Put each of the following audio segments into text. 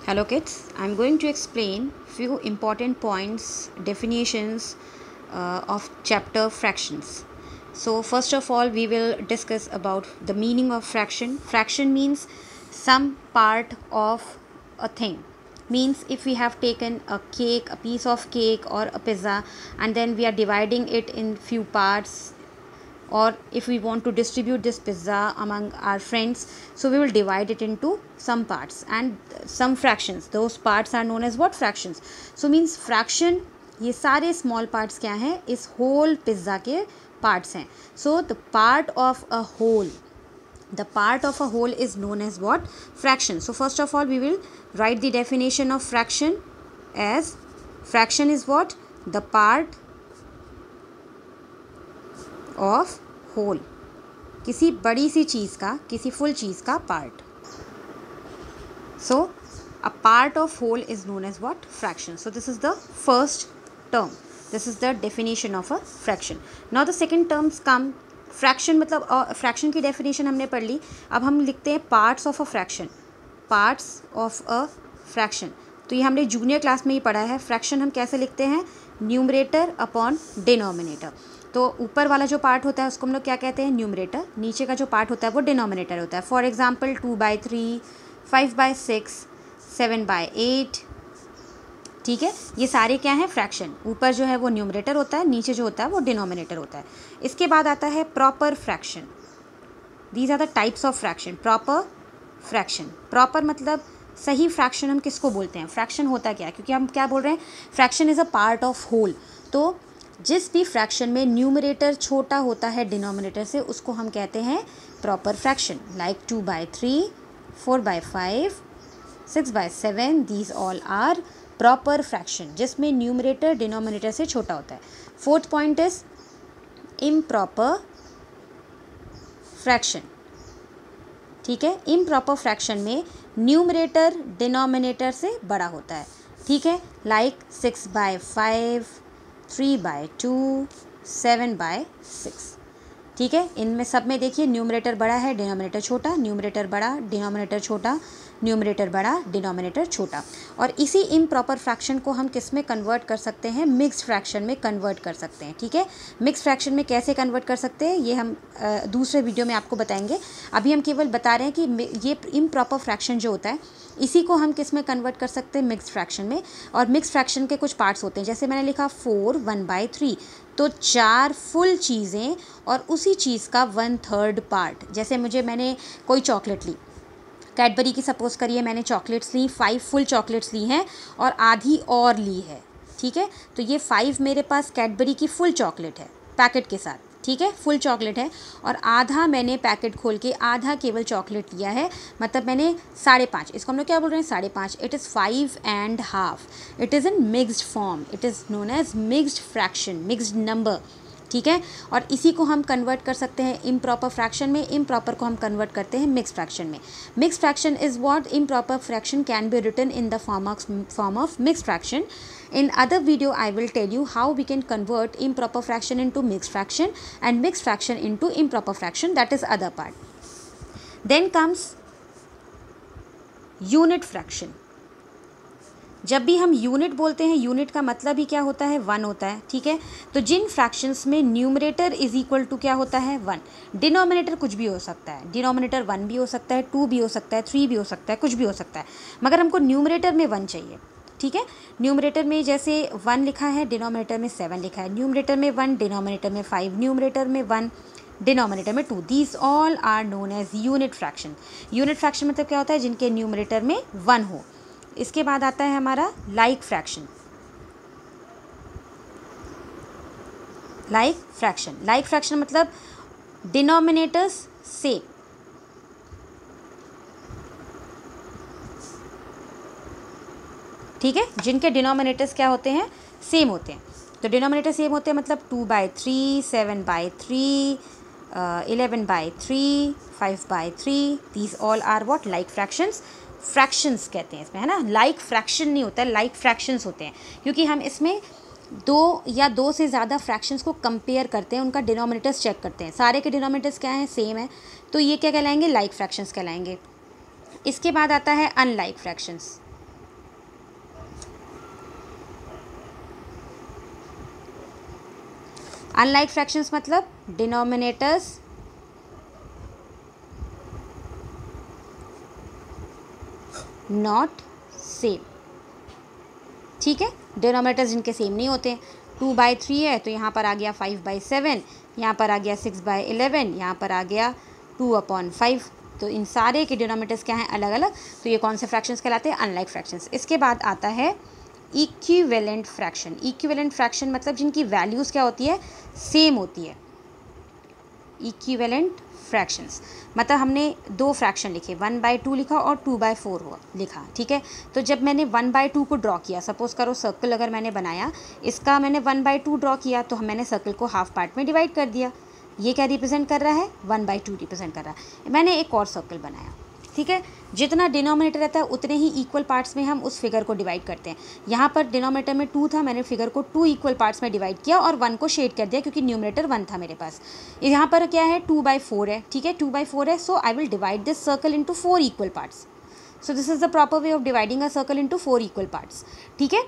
Hello kids, I'm going to explain few important points, definitions of chapter fractions. So first of all we will discuss about the meaning of fraction. Fraction means some part of a thing. Means if we have taken a cake, a piece of cake or a pizza, and then we are dividing it in few parts, or if we want to distribute this pizza among our friends, so we will divide it into some parts and some fractions. Those parts are known as what? Fractions. So means fraction, ये सारे small parts क्या हैं? इस whole pizza के parts हैं. So the part of a whole is known as what? Fraction. So first of all we will write the definition of fraction as fraction is what? The part of whole, किसी बड़ी सी चीज़ का, किसी full चीज़ का part. So a part of whole is known as what? Fraction. So this is the first term, this is the definition of a fraction. Now the second terms come. Fraction मतलब fraction की definition हमने पढ़ ली. अब हम लिखते हैं parts of a fraction. Parts of a fraction, तो ये हमने जूनियर क्लास में ही पढ़ा है. फ्रैक्शन हम कैसे लिखते हैं? Numerator upon denominator. तो ऊपर वाला जो पार्ट होता है उसको हम लोग क्या कहते हैं? न्यूमरेटर. नीचे का जो पार्ट होता है वो डिनोमिनेटर होता है. For example 2/3, 5/6, 7/8. ठीक है, ये सारे क्या हैं? फ्रैक्शन. ऊपर जो है वो न्यूमरेटर होता है, नीचे जो होता है वो डिनोमिनेटर होता है. इसके बाद आता है proper fraction. These are the types of fraction. Proper fraction. Proper मतलब सही फ्रैक्शन हम किसको बोलते हैं? फ्रैक्शन होता क्या है? क्योंकि हम क्या बोल रहे हैं? Fraction is a part of whole. तो जिस भी फ्रैक्शन में न्यूमरेटर छोटा होता है डिनोमिनेटर से, उसको हम कहते हैं proper fraction. Like 2/3, 4/5, 6/7, these all are proper fraction, जिसमें न्यूमरेटर डिनोमिनेटर से छोटा होता है. Fourth point is improper fraction. ठीक है, इम्प्रॉपर फ्रैक्शन में न्यूमरेटर डिनोमिनेटर से बड़ा होता है. ठीक है, लाइक 6/5, 3/2, 7/6. ठीक है, इनमें सब में देखिए न्यूमरेटर बड़ा है, डिनोमिनेटर छोटा, न्यूमरेटर बड़ा, डिनोमिनेटर छोटा, न्यूमरेटर बड़ा, डिनोमिनेटर छोटा. और इसी इम्प्रॉपर फ्रैक्शन को हम किस में कन्वर्ट कर सकते हैं? मिक्स्ड फ्रैक्शन में कन्वर्ट कर सकते हैं. ठीक है, मिक्स्ड फ्रैक्शन में कैसे कन्वर्ट कर सकते हैं ये हम दूसरे वीडियो में आपको बताएंगे. अभी हम केवल बता रहे हैं कि ये इम्प्रॉपर फ्रैक्शन जो होता है इसी को हम किस में कन्वर्ट कर सकते हैं? मिक्स्ड फ्रैक्शन में. और मिक्स्ड फ्रैक्शन के कुछ पार्ट्स होते हैं, जैसे मैंने लिखा 4 1/3, तो 4 फुल चीज़ें और उसी चीज़ का 1/3 पार्ट. जैसे मैंने कोई चॉकलेट ली, कैडबरी की सपोज़ करिए मैंने चॉकलेट्स ली, 5 फुल चॉकलेट्स ली हैं और आधी और ली है. ठीक है, तो ये 5 मेरे पास कैडबरी की फुल चॉकलेट है पैकेट के साथ. ठीक है, फुल चॉकलेट है, और आधा मैंने पैकेट खोल के आधा केवल चॉकलेट लिया है, मतलब मैंने 5.5. इसको हम लोग क्या बोल रहे हैं? 5.5. It is 5.5. It is in mixed form. It is known as mixed fraction, mixed number. ठीक है, और इसी को हम कन्वर्ट कर सकते हैं इम्प्रॉपर फ्रैक्शन में. इम्प्रॉपर को हम कन्वर्ट करते हैं मिक्स्ड फ्रैक्शन में. Mixed fraction is what? Improper fraction can be written in the form of mixed fraction. In other video I will tell you how we can convert improper fraction into mixed fraction and mixed fraction into improper fraction. That is other part. Then comes unit fraction. जब भी हम unit बोलते हैं, unit का मतलब ही क्या होता है? 1 होता है. ठीक है, तो जिन फ्रैक्शंस में न्यूमरेटर इज इक्वल टू क्या होता है? 1. डिनोमिनेटर कुछ भी हो सकता है. डिनोमिनेटर 1 भी हो सकता है, 2 भी हो सकता है, 3 भी हो सकता है, कुछ भी हो सकता है, मगर हमको न्यूमरेटर में 1 चाहिए. ठीक है, न्यूमरेटर में जैसे 1 लिखा है, डिनोमिनेटर में 7 लिखा है. न्यूमरेटर में 1, डिनोमिनेटर में 5, न्यूमरेटर में 1, डिनोमिनेटर में 2. These all are known as unit fraction. Unit fraction मतलब क्या होता है? जिनके न्यूमरेटर में 1 हो. इसके बाद आता है हमारा like fraction. Like fraction, like fraction मतलब डिनोमिनेटर्स सेम. ठीक है, जिनके डिनोमिनेटर्स क्या होते हैं? सेम होते हैं. तो डिनोमिनेटर सेम होते हैं मतलब 2/3, 7/3, 11/3, 5/3. These all are what? Like fractions. Fractions कहते हैं इसमें, है ना. लाइक फ्रैक्शन नहीं होता है, लाइक फ्रैक्शंस होते हैं, क्योंकि हम इसमें 2 या 2 से ज़्यादा फ्रैक्शंस को कंपेयर करते हैं, उनका डिनोमिनेटर्स चेक करते हैं. सारे के डिनोमिनेटर्स क्या हैं? सेम है, तो ये क्या कहलाएंगे? लाइक फ्रैक्शंस कहलाएंगे. इसके बाद आता है अनलाइक फ्रैक्शंस. अनलाइक फ्रैक्शंस मतलब डिनोमिनेटर्स नॉट सेम, ठीक है, डिनोमिनेटर्स जिनके सेम नहीं होते। 2/3 है तो यहाँ पर आ गया 5/7, यहाँ पर आ गया 6/11, यहाँ पर आ गया 2/5। तो इन सारे के डिनोमिनेटर्स क्या हैं, अलग अलग। तो ये कौन से फ्रैक्शंस कहलाते हैं, अनलाइक फ्रैक्शंस। इसके बाद आता है इक्विवेलेंट फ्रैक्शन। इक्विवेलेंट फ्रैक्शन मतलब जिनकी वैल्यूज़ क्या होती है, सेम होती है। इक्विवेलेंट फ्रैक्शंस मतलब हमने दो फ्रैक्शन लिखे, 1/2 लिखा और 2/4 हुआ लिखा, ठीक है। तो जब मैंने 1/2 को ड्रॉ किया, सपोज़ करो सर्कल अगर मैंने बनाया, इसका मैंने 1/2 ड्रॉ किया, तो मैंने सर्कल को हाफ पार्ट में डिवाइड कर दिया। ये क्या रिप्रेजेंट कर रहा है, 1/2 रिप्रेजेंट कर रहा है। मैंने एक और सर्कल बनाया, ठीक है। जितना डिनोमिनेटर रहता है उतने ही इक्वल पार्ट्स में हम उस फिगर को डिवाइड करते हैं। यहाँ पर डिनोमिनेटर में 2 था, मैंने फिगर को 2 इक्वल पार्ट्स में डिवाइड किया और 1 को शेड कर दिया क्योंकि न्यूमरेटर 1 था मेरे पास। यहाँ पर क्या है, 2/4 है, ठीक है, 2/4 है। So I will divide this circle into 4 equal parts. So this is the proper way of dividing a circle into 4 equal parts, ठीक है।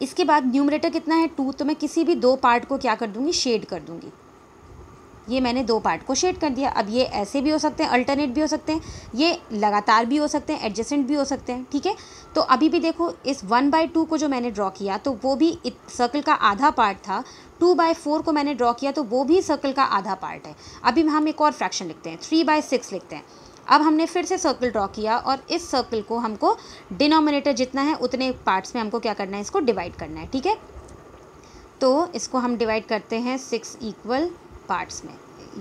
इसके बाद न्यूमरेटर कितना है, 2, तो मैं किसी भी दो पार्ट को क्या कर दूँगी, शेड कर दूँगी। ये मैंने दो पार्ट को शेड कर दिया। अब ये ऐसे भी हो सकते हैं, अल्टरनेट भी हो सकते हैं, ये लगातार भी हो सकते हैं, एडजेसेंट भी हो सकते हैं, ठीक है। तो अभी भी देखो, इस 1/2 को जो मैंने ड्रॉ किया तो वो भी सर्कल का आधा पार्ट था। 2/4 को मैंने ड्रॉ किया तो वो भी सर्कल का आधा पार्ट है। अभी हम एक और फ्रैक्शन लिखते हैं, 3/6 लिखते हैं। अब हमने फिर से सर्कल ड्रॉ किया और इस सर्कल को हमको डिनोमिनेटर जितना है उतने पार्ट्स में हमको क्या करना है, इसको डिवाइड करना है, ठीक है। तो इसको हम डिवाइड करते हैं 6 इक्वल पार्ट्स में।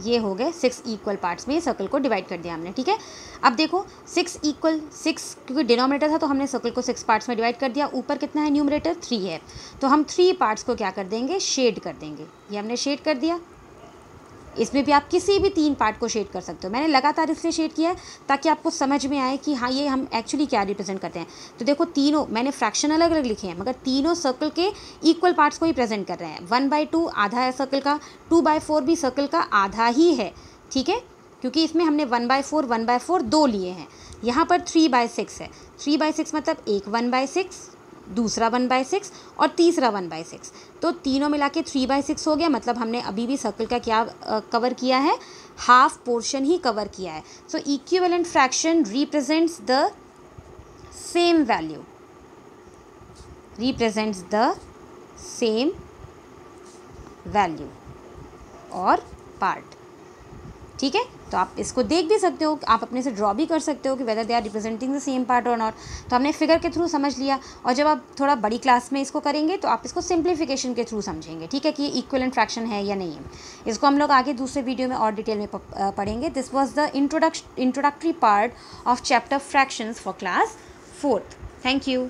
ये हो गए 6 इक्वल पार्ट्स में, सर्कल को डिवाइड कर दिया हमने, ठीक है। अब देखो 6 क्योंकि डिनोमिनेटर था तो हमने सर्कल को 6 पार्ट्स में डिवाइड कर दिया। ऊपर कितना है, न्यूमरेटर 3 है, तो हम 3 पार्ट्स को क्या कर देंगे, शेड कर देंगे। ये हमने शेड कर दिया। इसमें भी आप किसी भी 3 पार्ट को शेड कर सकते हो। मैंने लगातार इसलिए शेड किया है ताकि आपको समझ में आए कि हाँ ये हम एक्चुअली क्या रिप्रेजेंट करते हैं। तो देखो तीनों मैंने फ्रैक्शन अलग अलग लिखे हैं मगर तीनों सर्कल के इक्वल पार्ट्स को ही प्रेजेंट कर रहे हैं। 1/2 आधा है सर्कल का, 2/4 भी सर्कल का आधा ही है, ठीक है, क्योंकि इसमें हमने 1/4 दो लिए हैं। यहाँ पर 3/6 है, 3/6 मतलब एक 1/6, दूसरा 1/6 और तीसरा 1/6, तो तीनों मिला के 3/6 हो गया। मतलब हमने अभी भी सर्कल का क्या कवर किया है, हाफ पोर्शन ही कवर किया है। So equivalent fraction represents the same value, represents the same value और पार्ट, ठीक है। तो आप इसको देख भी सकते हो, आप अपने से ड्रॉ भी कर सकते हो कि whether they are representing the same part और नॉट। तो हमने फिगर के थ्रू समझ लिया और जब आप थोड़ा बड़ी क्लास में इसको करेंगे तो आप इसको सिंप्लीफिकेशन के थ्रू समझेंगे, ठीक है, कि ये इक्विवेलेंट फ्रैक्शन है या नहीं है। इसको हम लोग आगे दूसरे वीडियो में और डिटेल में पढ़ेंगे। This was the introductory part of chapter fractions for class 4th। Thank you.